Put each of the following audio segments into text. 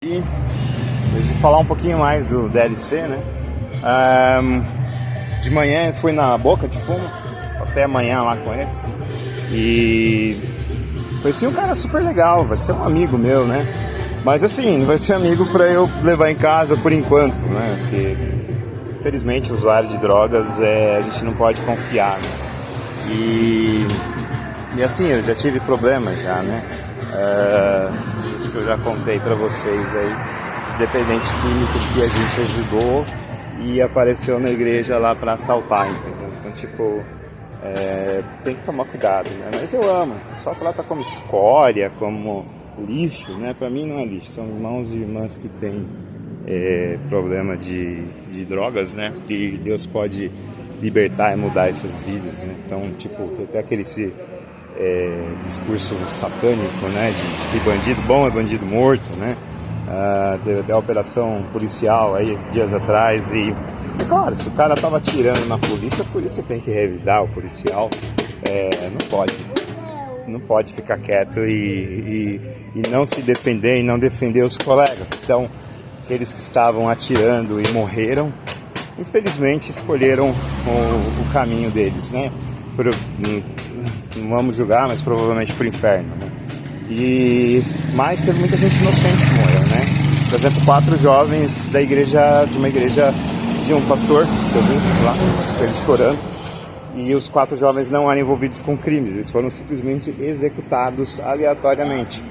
E hoje falar um pouquinho mais do DLC, né? De manhã fui na Boca de Fumo, passei a manhã lá com eles e conheci um cara super legal, vai ser um amigo meu, né? Mas assim, não vai ser amigo pra eu levar em casa por enquanto, né? Porque infelizmente usuário de drogas a gente não pode confiar, né? E assim, eu já tive problemas já, né? Acho que eu já contei pra vocês aí de dependente químico que a gente ajudou e apareceu na igreja lá pra assaltar, entendeu? Então, tipo, tem que tomar cuidado, né? Mas eu amo, só trata como escória, como lixo, né? Pra mim não é lixo, são irmãos e irmãs que têm problema de drogas, né? Que Deus pode libertar e mudar essas vidas, né? Então, tipo, tem até aquele discurso satânico, né? De que bandido bom é bandido morto, né? Teve até a operação policial aí dias atrás e claro, se o cara tava atirando na polícia, a polícia tem que revidar o policial. Não pode ficar quieto e não se defender e não defender os colegas. Então, aqueles que estavam atirando e morreram, infelizmente escolheram o caminho deles, né? Não vamos julgar, mas provavelmente pro inferno, né? Mas teve muita gente inocente que morreu, né? Por exemplo, 4 jovens de uma igreja de um pastor, que eu vi lá, eles chorando, e os 4 jovens não eram envolvidos com crimes, eles foram simplesmente executados aleatoriamente.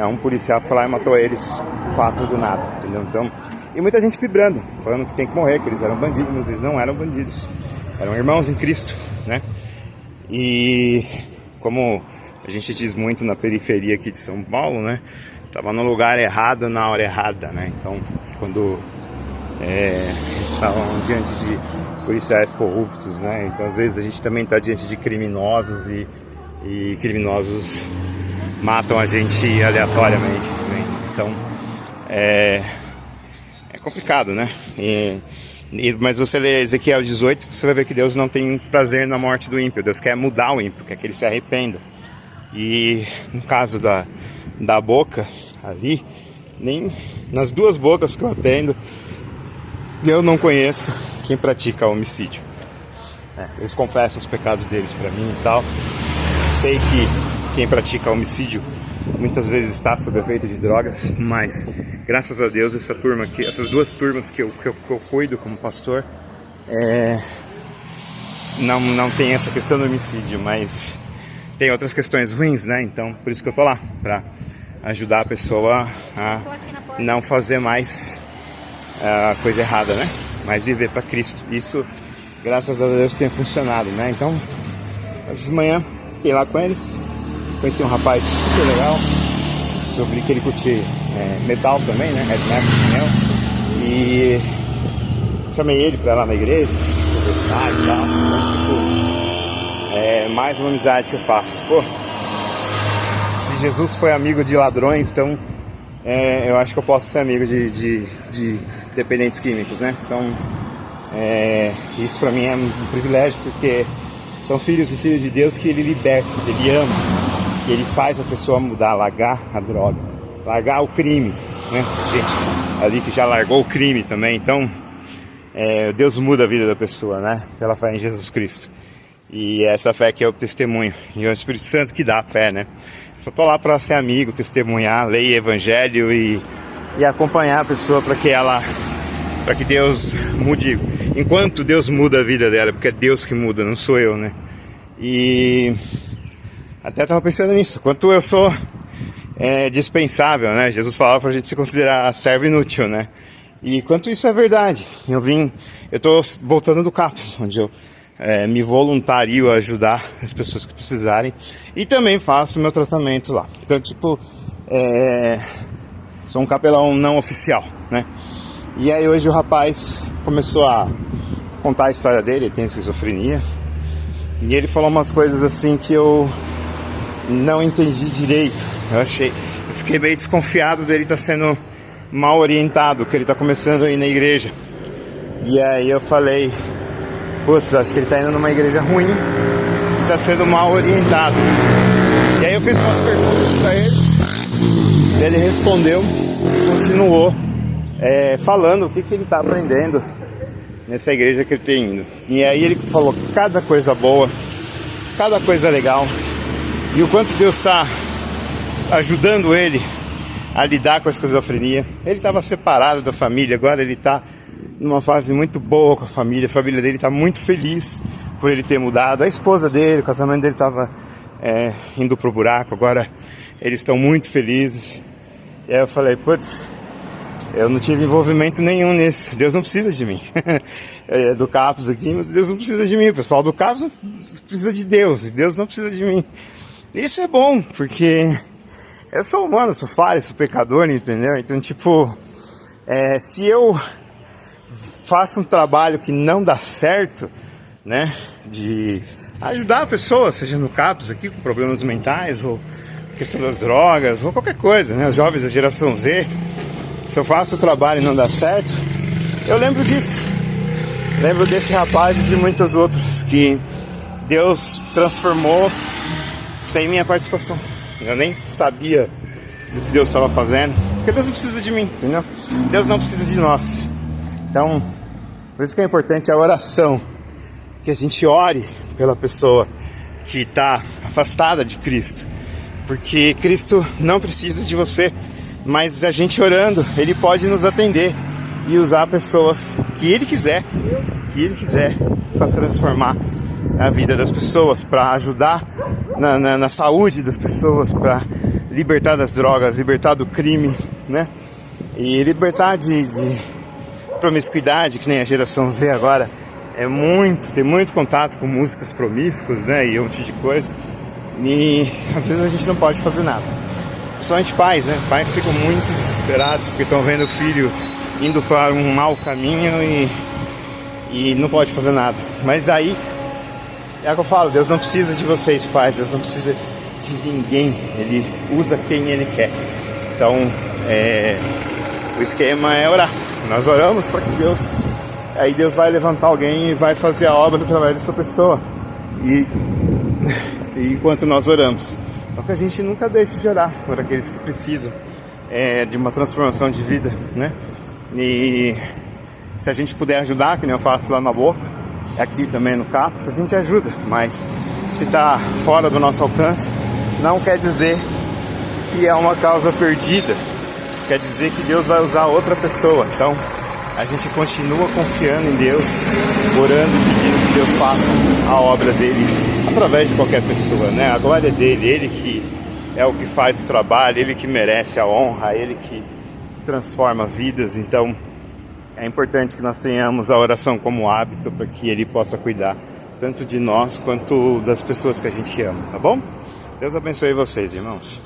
Um policial foi lá e matou eles 4 do nada, entendeu? Então, e muita gente vibrando, falando que tem que morrer, que eles eram bandidos, mas eles não eram bandidos, eram irmãos em Cristo, né? E como a gente diz muito na periferia aqui de São Paulo, né? Tava no lugar errado na hora errada, né? Então, quando eles estavam diante de policiais corruptos, né? Então, às vezes a gente também está diante de criminosos e criminosos matam a gente aleatoriamente também. Então, é complicado, né? Mas você lê Ezequiel 18, você vai ver que Deus não tem prazer na morte do ímpio. Deus quer mudar o ímpio, quer que ele se arrependa. E no caso da boca ali, nem nas 2 bocas que eu atendo, eu não conheço quem pratica homicídio. Eles confessam os pecados deles pra mim e tal. Sei que quem pratica homicídio muitas vezes está sob efeito de drogas, mas graças a Deus essas 2 turmas que eu cuido como pastor, não tem essa questão do homicídio, mas tem outras questões ruins, né? Então, por isso que eu tô lá, pra ajudar a pessoa a não fazer mais a coisa errada, né? Mas viver para Cristo. Isso, graças a Deus, tem funcionado, né? Então, hoje de manhã, fiquei lá com eles, conheci um rapaz super legal, descobri que ele curte metal também, né? Heavy metal, e chamei ele pra ir lá na igreja, conversar e tal. Então, tipo, mais uma amizade que eu faço. Pô, se Jesus foi amigo de ladrões, então eu acho que eu posso ser amigo de dependentes químicos, né? Então, isso pra mim é um privilégio, porque são filhos e filhas de Deus que Ele liberta, que Ele ama, que Ele faz a pessoa mudar, largar a droga, largar o crime, né? Gente ali que já largou o crime também, então Deus muda a vida da pessoa, né? Pela fé em Jesus Cristo. E essa fé que é o testemunho, e é o Espírito Santo que dá a fé, né? Só tô lá para ser amigo, testemunhar, ler evangelho e acompanhar a pessoa para que Deus mude, enquanto Deus muda a vida dela, porque é Deus que muda, não sou eu, né? E até tava pensando nisso, quanto eu sou dispensável, né? Jesus falava pra gente se considerar servo inútil, né? E quanto isso é verdade. Eu tô voltando do CAPS, onde eu me voluntario a ajudar as pessoas que precisarem e também faço meu tratamento lá. Então, tipo, sou um capelão não oficial, né? E aí hoje o rapaz começou a contar a história dele, ele tem esquizofrenia, e ele falou umas coisas assim que eu não entendi direito. Eu fiquei meio desconfiado dele estar sendo mal orientado, que ele está começando a ir na igreja. E aí eu falei, putz, acho que ele tá indo numa igreja ruim e tá sendo mal orientado. E aí eu fiz umas perguntas pra ele, ele respondeu continuou falando o que ele está aprendendo nessa igreja que ele tem indo. E aí ele falou cada coisa boa, cada coisa legal, e o quanto Deus está ajudando ele a lidar com a esquizofrenia. Ele estava separado da família, agora ele está numa fase muito boa com a família dele está muito feliz por ele ter mudado. A esposa dele, o casamento dele estava indo pro buraco, agora eles estão muito felizes. E aí eu falei, putz, eu não tive envolvimento nenhum nisso, Deus não precisa de mim. Do Capos aqui, mas Deus não precisa de mim, o pessoal do Capos precisa de Deus, e Deus não precisa de mim. Isso é bom, porque eu sou humano, sou falho, sou pecador, entendeu? Então, tipo, se eu faço um trabalho que não dá certo, né, de ajudar a pessoa, seja no Capos aqui, com problemas mentais, ou questão das drogas, ou qualquer coisa, né, os jovens da geração Z, se eu faço o trabalho e não dá certo, eu lembro disso. Lembro desse rapaz e de muitos outros que Deus transformou sem minha participação. Eu nem sabia do que Deus estava fazendo, porque Deus não precisa de mim, entendeu? Deus não precisa de nós. Então, por isso que é importante a oração, que a gente ore pela pessoa que está afastada de Cristo, porque Cristo não precisa de você, mas a gente orando, Ele pode nos atender e usar pessoas que Ele quiser para transformar a vida das pessoas, para ajudar na saúde das pessoas, para libertar das drogas, libertar do crime, né? E libertar de promiscuidade, que nem a geração Z agora tem muito contato com músicas promíscuas, né? E um monte de coisa. E às vezes a gente não pode fazer nada. Principalmente pais, né? Pais ficam muito desesperados porque estão vendo o filho indo para um mau caminho e não pode fazer nada. Mas aí é o que eu falo, Deus não precisa de vocês, pais, Deus não precisa de ninguém, Ele usa quem Ele quer. Então, o esquema é orar. Nós oramos para que aí Deus vai levantar alguém e vai fazer a obra através dessa pessoa. E enquanto nós oramos, só que a gente nunca deixa de orar por aqueles que precisam de uma transformação de vida, né? E se a gente puder ajudar, que nem eu faço lá na boca, aqui também no Capos, a gente ajuda, mas se está fora do nosso alcance, não quer dizer que é uma causa perdida, quer dizer que Deus vai usar outra pessoa. Então a gente continua confiando em Deus, orando e pedindo que Deus faça a obra dele através de qualquer pessoa, né? A glória é dele, ele que é o que faz o trabalho, ele que merece a honra, ele que transforma vidas. Então é importante que nós tenhamos a oração como hábito para que Ele possa cuidar tanto de nós quanto das pessoas que a gente ama, tá bom? Deus abençoe vocês, irmãos.